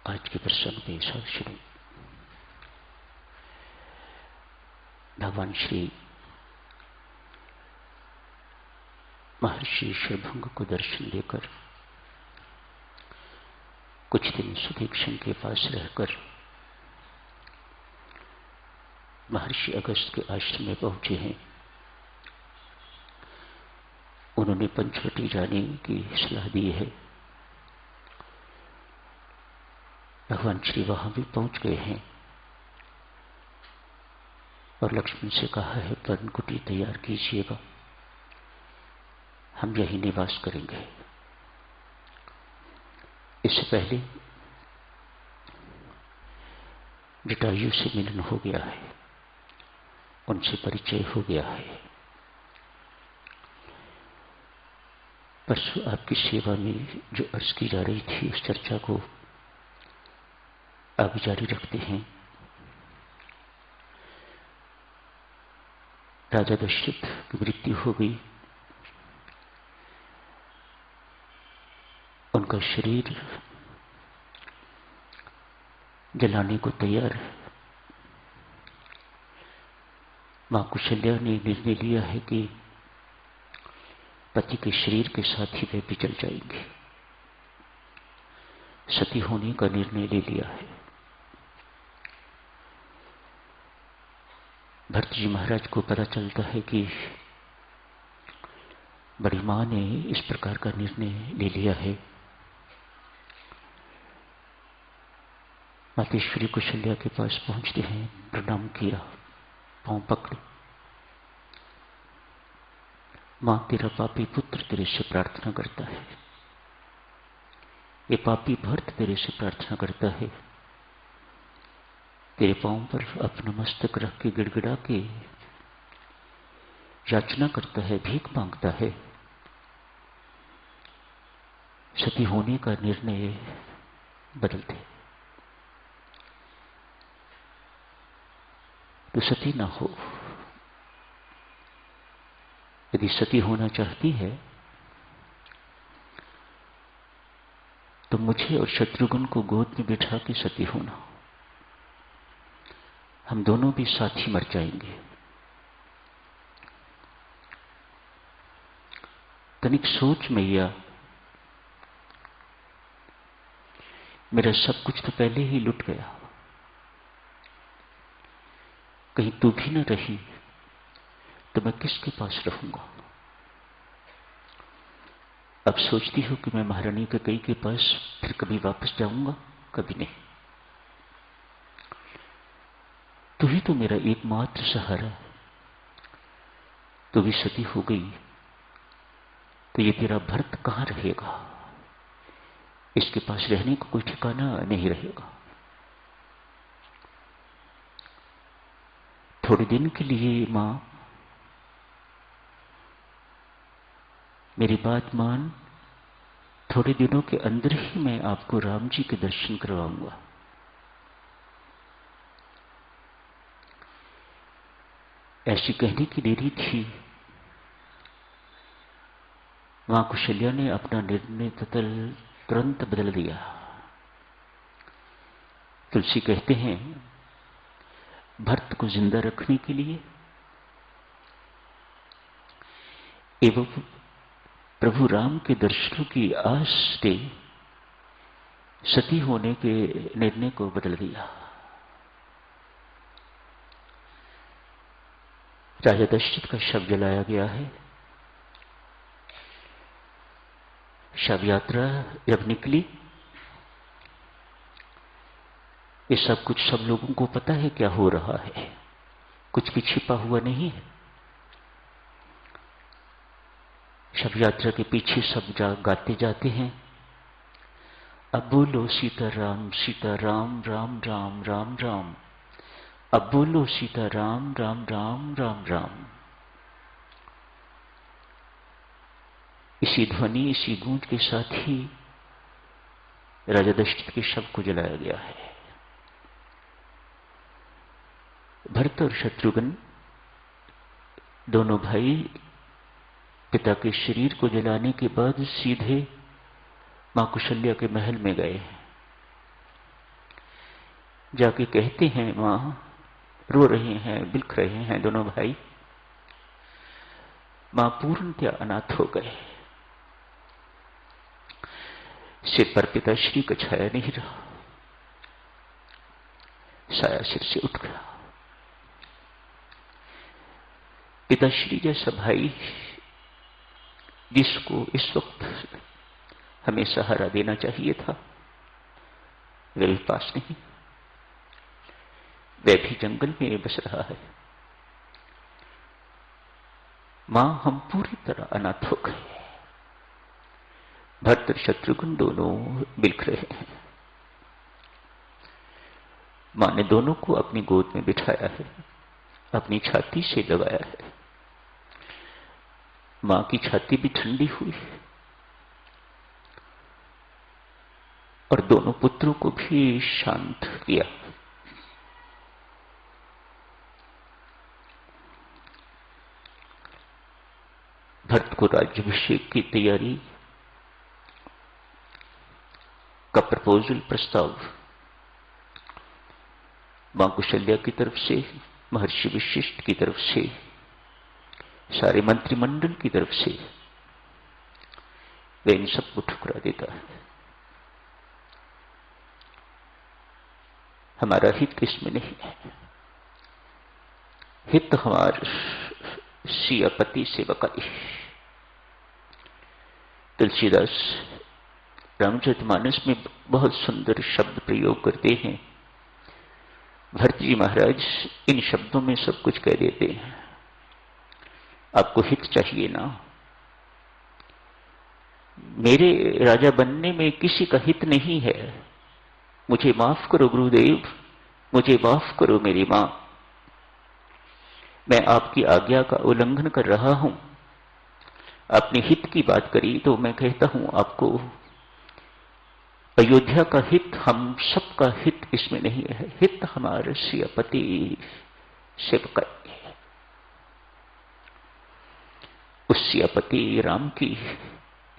आज के प्रसंग में श्री भगवान श्री महर्षि शरभंग को दर्शन देकर कुछ दिन सुदीक्षण के पास रहकर महर्षि अगस्त के आश्रम में पहुंचे हैं। उन्होंने पंचवटी जाने की सलाह दी है। भगवान श्री वहां भी पहुंच गए हैं और लक्ष्मण से कहा है पर्ण कुटी तैयार कीजिएगा, हम यही निवास करेंगे। इससे पहले जटायु से मिलन हो गया है, उनसे परिचय हो गया है। परसों आपकी सेवा में जो अर्ज की जा रही थी उस चर्चा को आगे जारी रखते हैं। राजा दशरथ की मृत्यु हो गई, उनका शरीर जलाने को तैयार है। मां कुशल्या ने निर्णय लिया है कि पति के शरीर के साथ ही वे भी जल जाएंगे। सती होने का निर्णय ले लिया है। भरत जी महाराज को पता चलता है कि बड़ी मां ने इस प्रकार का निर्णय ले लिया है। मातेश्वरी कुशल्या के पास पहुंचते हैं, प्रणाम किया, पांव पकड़े। मां तेरा पापी पुत्र तेरे से प्रार्थना करता है, ये पापी भरत तेरे से प्रार्थना करता है, तेरे पांव पर अपना मस्तक रख के गिड़गिड़ा के याचना करता है, भीख मांगता है। सती होने का निर्णय बदल दे तो सती ना हो। यदि सती होना चाहती है तो मुझे और शत्रुघ्न को गोद में बिठा के सती होना, हम दोनों भी साथ ही मर जाएंगे। तनिक सोच मैया, मेरा सब कुछ तो पहले ही लुट गया, कहीं तू भी न रही तो मैं किसके पास रहूंगा। अब सोचती हूं कि मैं महारानी कैकेयी के पास फिर कभी वापस जाऊंगा, कभी नहीं। तू ही तो मेरा एकमात्र सहारा है। तू भी सती हो गई तो ये तेरा भरत कहां रहेगा? इसके पास रहने का कोई ठिकाना नहीं रहेगा। थोड़े दिन के लिए मां मेरी बात मान, थोड़े दिनों के अंदर ही मैं आपको राम जी के दर्शन करवाऊंगा। ऐसी कहने की देरी थी, मां कुशल्या ने अपना निर्णय तुरंत बदल दिया। तुलसी कहते हैं भरत को जिंदा रखने के लिए एवं प्रभु राम के दर्शनों की आस से सती होने के निर्णय को बदल दिया। राजा दशरथ का शव जलाया गया है। शव यात्रा जब निकली, ये सब कुछ सब लोगों को पता है क्या हो रहा है, कुछ भी छिपा हुआ नहीं है। शव यात्रा के पीछे सब गाते जाते हैं, अब बोलो सीताराम सीताराम राम राम राम राम, अब बोलो सीताराम राम राम राम राम। इसी ध्वनि इसी गूंज के साथ ही राजा दशरथ के शव को जलाया गया है। भरत और शत्रुघ्न दोनों भाई पिता के शरीर को जलाने के बाद सीधे मां कुशल्या के महल में गए। जाके कहते हैं, मां रो रहे हैं, बिलख रहे हैं दोनों भाई। मां पूर्णतया अनाथ हो गए। सिर पर पिताश्री का छाया नहीं रहा, साया सिर से उठ गया। पिताश्री जैसा भाई जिसको इस वक्त हमें सहारा देना चाहिए था, वह भी पास नहीं। वह भी जंगल में बस रहा है। मां हम पूरी तरह अनाथ हो गए। भरत और शत्रुघ्न दोनों बिलख रहे हैं। मां ने दोनों को अपनी गोद में बिठाया है, अपनी छाती से लगाया है। मां की छाती भी ठंडी हुई और दोनों पुत्रों को भी शांत किया। भरत को राज्याभिषेक की तैयारी का प्रपोजल प्रस्ताव मां कुशल्या की तरफ से, महर्षि वशिष्ठ की तरफ से, सारे मंत्रिमंडल की तरफ से, वह इन सबको ठुकरा देता है। हमारा हित किसमें नहीं है, हित हमारे सियापति सेवकाई। तुलसीदास रामचरितमानस में बहुत सुंदर शब्द प्रयोग करते हैं। भरत जी महाराज इन शब्दों में सब कुछ कह देते हैं। आपको हित चाहिए ना, मेरे राजा बनने में किसी का हित नहीं है। मुझे माफ करो गुरुदेव, मुझे माफ करो मेरी मां, मैं आपकी आज्ञा का उल्लंघन कर रहा हूं। आपने हित की बात करी तो मैं कहता हूं आपको, अयोध्या का हित, हम सबका हित इसमें नहीं है। हित हमारे सियापति सेवकाई है। उस सियापति राम की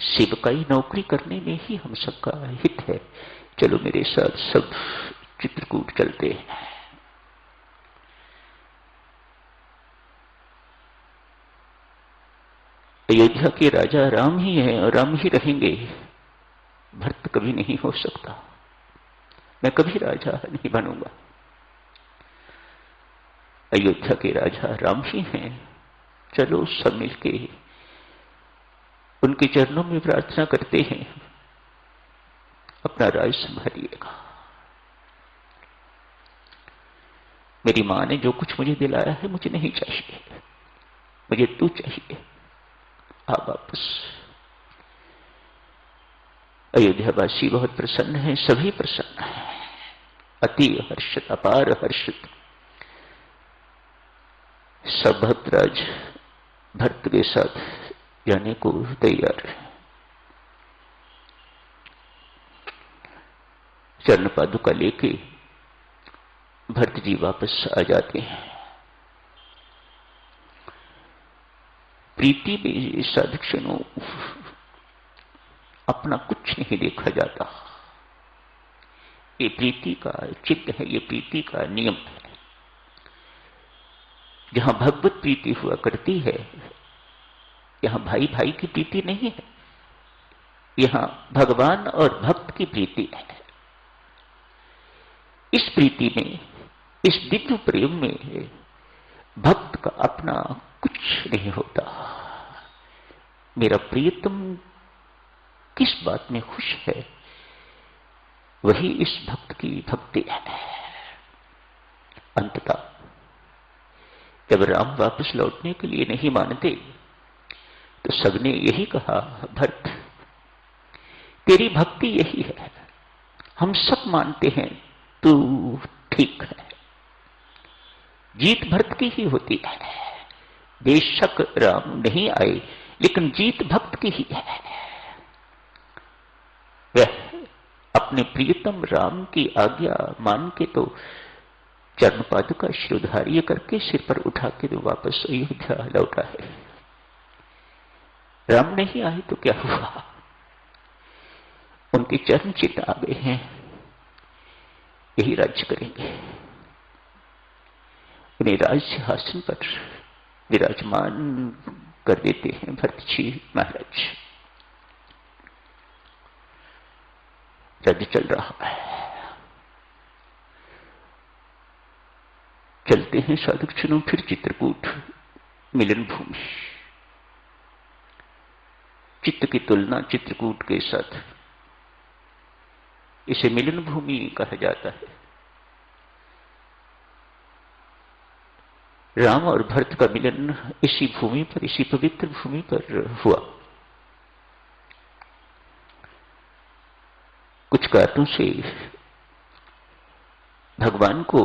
सेवकाई नौकरी करने में ही हम सबका हित है। चलो मेरे साथ सब चित्रकूट चलते हैं। अयोध्या के राजा राम ही हैं और राम ही रहेंगे। भरत कभी नहीं हो सकता, मैं कभी राजा नहीं बनूंगा। अयोध्या के राजा राम ही हैं। चलो सब मिलके उनके चरणों में प्रार्थना करते हैं, अपना राज संभालिएगा। मेरी मां ने जो कुछ मुझे दिलाया है मुझे नहीं चाहिए, मुझे तू चाहिए। आ वापस। अयोध्यावासी बहुत प्रसन्न है, सभी प्रसन्न है, अति हर्षित, अपार हर्षित। सब भक्तराज भरत के साथ जाने को तैयार है। चरण पादुका लेके भरत जी वापस आ जाते हैं। प्रीति में साधक्षणों अपना कुछ नहीं देखा जाता। ये प्रीति का चित्त है, ये प्रीति का नियम है। जहां भगवत प्रीति हुआ करती है, यहां भाई भाई की प्रीति नहीं है, यहां भगवान और भक्त की प्रीति है। इस प्रीति में, इस दिव्य प्रेम में भक्त का अपना कुछ नहीं होता। मेरा प्रियतम किस बात में खुश है, वही इस भक्त की भक्ति है। अंततः जब राम वापस लौटने के लिए नहीं मानते तो सबने यही कहा, भरत तेरी भक्ति यही है, हम सब मानते हैं तू ठीक है। जीत भरत की ही होती है। बेशक राम नहीं आए, लेकिन जीत भक्त की ही है। वह अपने प्रियतम राम की आज्ञा मान के तो चरण पादुका शिरोधार्य करके सिर पर उठा के तो वापस अयोध्या लौटा है। राम नहीं आए तो क्या हुआ, उनके चरण चित आ गए हैं। यही राज्य करेंगे। उन्हें राज सिंहासन पर विराजमान कर देते हैं भरत जी महाराज। राज्य चल रहा है। चलते हैं साधक जनों फिर चित्रकूट मिलन भूमि। चित्त की तुलना चित्रकूट के साथ, इसे मिलन भूमि कहा जाता है। राम और भरत का मिलन इसी भूमि पर, इसी पवित्र भूमि पर हुआ। कुछ कारणों से भगवान को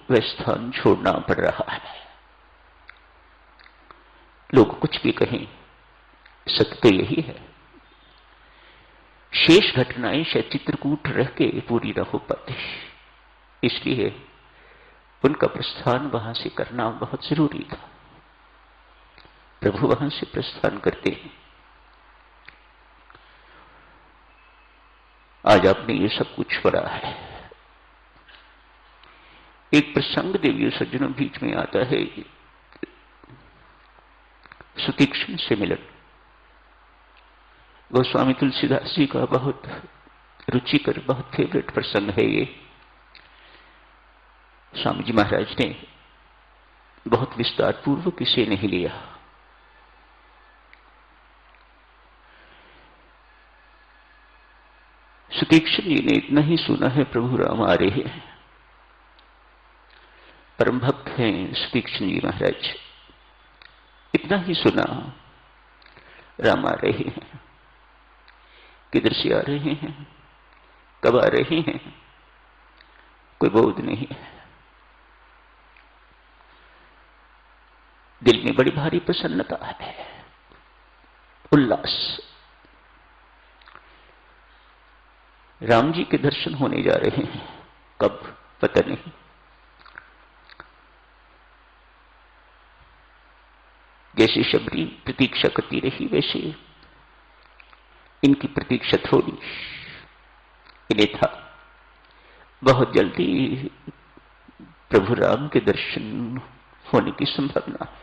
वह स्थान छोड़ना पड़ रहा है। लोग कुछ भी कहें, सत्य तो यही है। शेष घटनाएं शायद चित्रकूट रह के पूरी न हो पाती, इसलिए उनका प्रस्थान वहां से करना बहुत जरूरी था। प्रभु वहां से प्रस्थान करते हैं। आज आपने ये सब कुछ पढ़ा है। एक प्रसंग देवी सज्जनों बीच में आता है, सुतीक्ष्ण से मिलन। गोस्वामी तुलसीदास जी का बहुत रुचिकर, बहुत फेवरेट प्रसंग है ये। स्वामी जी महाराज ने बहुत विस्तार पूर्वक इसे नहीं लिया। सुतीक्ष्ण जी ने इतना ही सुना है, प्रभु राम आ रहे हैं। परम भक्त हैं सुतीक्ष्ण जी महाराज। इतना ही सुना, राम आ रहे हैं। किधर से आ रहे हैं, कब आ रहे हैं, कोई बोध नहीं है। दिल में बड़ी भारी प्रसन्नता है, उल्लास। राम जी के दर्शन होने जा रहे हैं, कब पता नहीं। जैसे शबरी प्रतीक्षा करती रही, वैसे इनकी प्रतीक्षा थोड़ी इन्हें था। बहुत जल्दी प्रभु राम के दर्शन होने की संभावना है।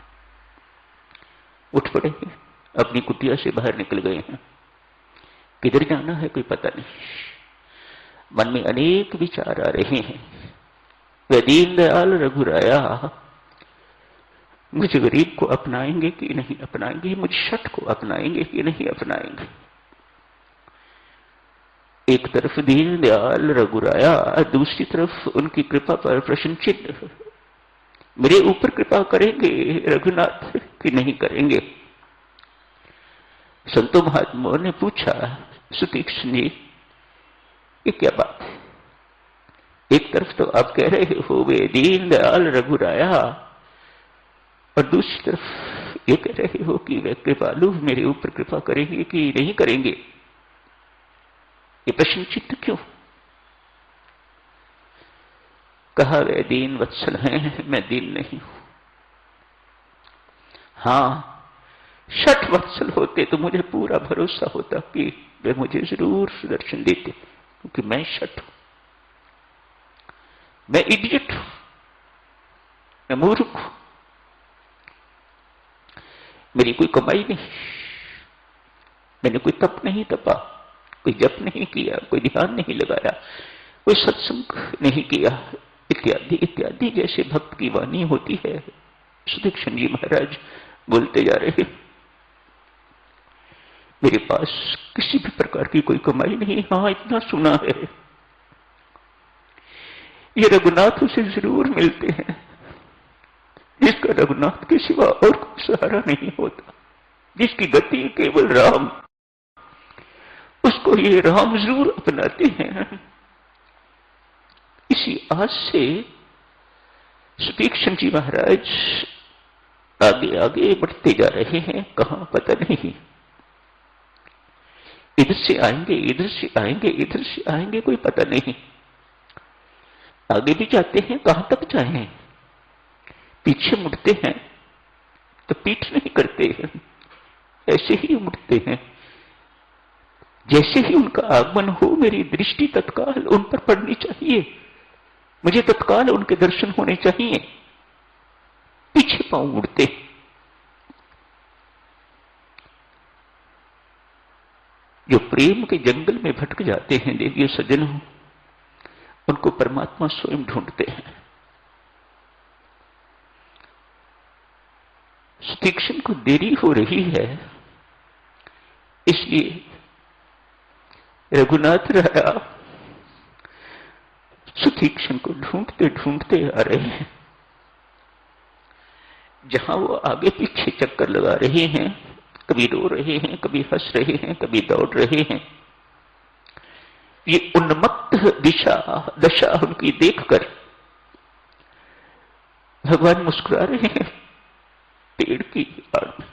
उठ पड़े हैं, अपनी कुटिया से बाहर निकल गए हैं। किधर जाना है कोई पता नहीं। मन में अनेक विचार आ रहे हैं। वह दीनदयाल रघुराया मुझ गरीब को अपनाएंगे कि नहीं अपनाएंगे, मुझ शठ को अपनाएंगे कि नहीं अपनाएंगे। एक तरफ दीनदयाल रघुराया, दूसरी तरफ उनकी कृपा पर प्रश्न चिन्ह। मेरे ऊपर कृपा करेंगे रघुनाथ कि नहीं करेंगे। संतो महात्माओं ने पूछा, सुतीक्ष्ण जी ये क्या बात है? एक तरफ तो आप कह रहे हो वे दीनदयाल रघुराया, और दूसरी तरफ ये कह रहे हो कि वे कृपालु मेरे ऊपर कृपा करेंगे कि नहीं करेंगे। ये प्रश्न चित्त क्यों? कहा वे दीन वत्सल हैं, मैं दीन नहीं हूं। हां, शठ वत्सल होते तो मुझे पूरा भरोसा होता कि वे मुझे जरूर सुदर्शन देते, क्योंकि मैं शठ हूं, मैं इडियट हूं, मैं मूर्ख हूं। मेरी कोई कमाई नहीं, मैंने कोई तप नहीं तपा, कोई जप नहीं किया, कोई ध्यान नहीं लगाया, कोई सत्संग नहीं किया, इत्यादि इत्यादि जैसे भक्त की वाणी होती है। सुतीक्ष्ण जी महाराज बोलते जा रहे, मेरे पास किसी भी प्रकार की कोई कमाई नहीं। हां, इतना सुना है, ये रघुनाथ उसे जरूर मिलते हैं जिसका रघुनाथ के सिवा और कोई सहारा नहीं होता, जिसकी गति केवल राम, उसको ये राम जरूर अपनाते हैं। इसी आस से सुतीक्ष्ण जी महाराज आगे आगे बढ़ते जा रहे हैं। कहां पता नहीं, इधर से आएंगे, इधर से आएंगे, इधर से आएंगे, कोई पता नहीं। आगे भी जाते हैं, कहां तक जाएं? पीछे मुड़ते हैं तो पीठ नहीं करते हैं, ऐसे ही मुड़ते हैं। जैसे ही उनका आगमन हो, मेरी दृष्टि तत्काल उन पर पड़नी चाहिए। मुझे तत्काल उनके दर्शन होने चाहिए। पीछे पांव मुड़ते। जो प्रेम के जंगल में भटक जाते हैं देवियों सज्जनों, उनको परमात्मा स्वयं ढूंढते हैं। सुतीक्षण को देरी हो रही है, इसलिए रघुनाथ राया सुतीक्षण को ढूंढते ढूंढते आ रहे हैं। जहां वो आगे पीछे चक्कर लगा रहे हैं, कभी रो रहे हैं, कभी हंस रहे हैं, कभी दौड़ रहे हैं, ये उन्मत्त दशा उनकी देखकर भगवान मुस्कुरा रहे हैं। पेड़ की आड़ में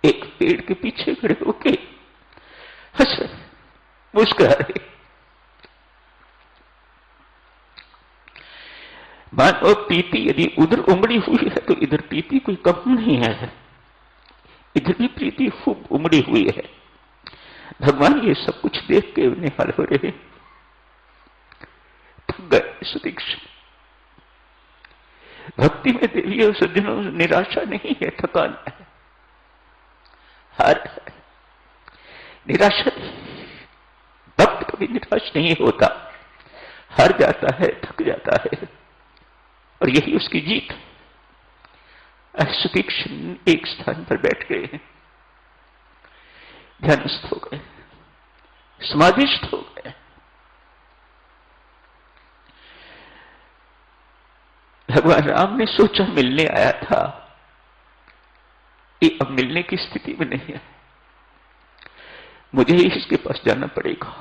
एक पेड़ के पीछे खड़े होके हंस रहे, मुस्कुरा रहे। मानो प्रीति यदि उधर उमड़ी हुई है तो इधर प्रीति कोई कम नहीं है, इधर भी प्रीति खूब उमड़ी हुई है। भगवान ये सब कुछ देख के निहाल हो रहे, थक गए सुतीक्षण। भक्ति में देवियों सज्जनों निराशा नहीं है, थकान है, हार है, निराशा नहीं। भक्त कभी निराश नहीं होता, हार जाता है, थक जाता है, और यही उसकी जीत। सुतीक्षण एक स्थान पर बैठ गए हैं, ध्यानस्थ हो गए, समाधिस्थ हो गए। भगवान राम ने सोचा मिलने आया था, ये अब मिलने की स्थिति में नहीं है, मुझे ही इसके पास जाना पड़ेगा।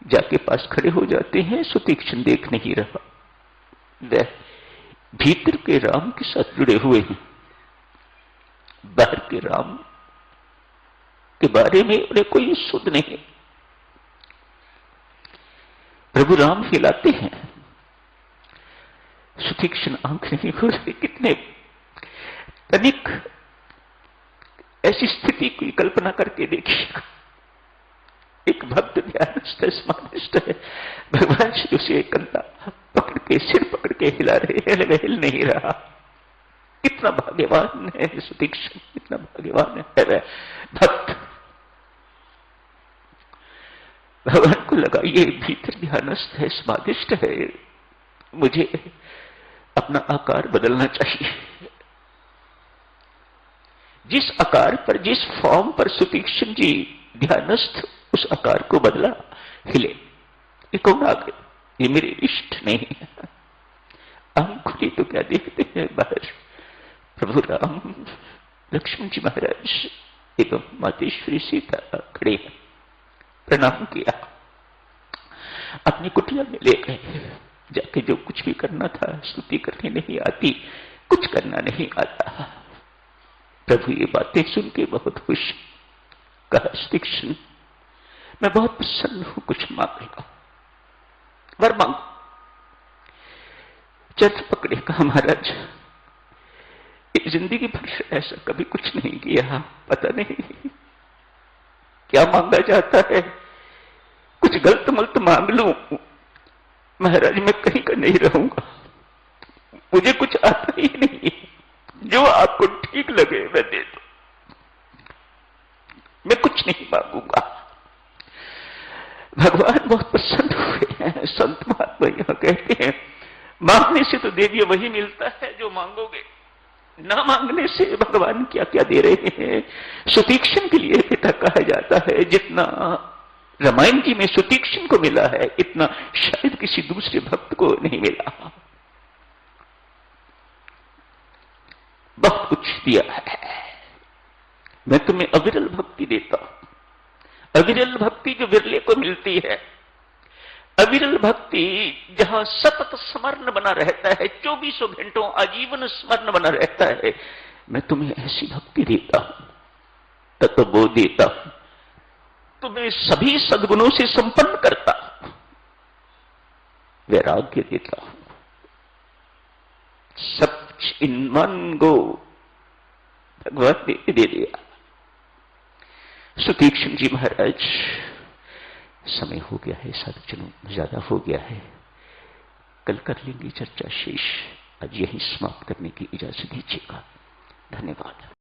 जाके पास खड़े हो जाते हैं, सुतीक्षण देख नहीं रहा, वह भीतर के राम के साथ जुड़े हुए हैं, बाहर के राम के बारे में उन्हें कोई सुध नहीं। प्रभु राम हिलाते हैं, सुतीक्षण आंख नहीं खोल रहे। कितने तनिक ऐसी स्थिति की कल्पना करके देखिएगा, एक भक्त ध्यानस्थ समाधिस्थ है, भगवान श्री उसे कंधा पकड़ के, सिर पकड़ के हिला रहे हैं, वह हिल नहीं रहा। कितना भाग्यवान है सुतीक्षण, कितना भाग्यवान है वह भक्त। भगवान को लगा ये भीतर ध्यानस्थ है, समाधिस्थ है, मुझे अपना आकार बदलना चाहिए। जिस आकार पर, जिस फॉर्म पर सुतीक्षण जी ध्यानस्थ, उस आकार को बदला, हिले। ये कौन आ गए? ये मेरे इष्ट नहीं है। आंख खुली तो क्या देखते हैं बाहर प्रभु राम, लक्ष्मण जी महाराज एवं मातेश्वरी सीता खड़े हैं। प्रणाम किया, अपनी कुटिया में ले गए। जाके जो कुछ भी करना था, स्तुति करनी नहीं आती, कुछ करना नहीं आता। प्रभु ये बातें सुन के बहुत खुश, कहा सुतीक्षण मैं बहुत प्रसन्न हूं, कुछ मांगेगा, वर मांग। चरण पकड़े, कहा महाराज जिंदगी भर ऐसा कभी कुछ नहीं किया, पता नहीं क्या मांगा जाता है, कुछ गलत मलत मांग लूं महाराज, मैं कहीं का नहीं रहूंगा, मुझे कुछ आता ही नहीं, जो आपको ठीक लगे वह दे दो, मैं कुछ नहीं मांगूंगा। भगवान बहुत प्रसन्न हुए हैं। संत महात्मा यहां कहते हैं मांगने से तो देवियों वही मिलता है जो मांगोगे, ना मांगने से भगवान क्या क्या दे रहे हैं। सुतीक्षण के लिए पिता कहा जाता है, जितना रामायण जी में सुतीक्षण को मिला है इतना शायद किसी दूसरे भक्त को नहीं मिला। बहुत कुछ दिया है, मैं तुम्हें अविरल भक्ति देता हूं। अविरल भक्ति जो विरले को मिलती है, अविरल भक्ति जहां सतत स्मरण बना रहता है, 24 घंटों आजीवन स्मरण बना रहता है, मैं तुम्हें ऐसी भक्ति देता हूं, तत्व देता हूं, तुम्हें सभी सद्गुणों से संपन्न करता हूं, वैराग्य देता हूं, सब इन वन गो भगवान ने दे दिया। सुतीक्षण जी महाराज समय हो गया है, साधुजनों, ज्यादा हो गया है। कल कर लेंगे चर्चा शेष। आज यही समाप्त करने की इजाजत दीजिएगा। धन्यवाद।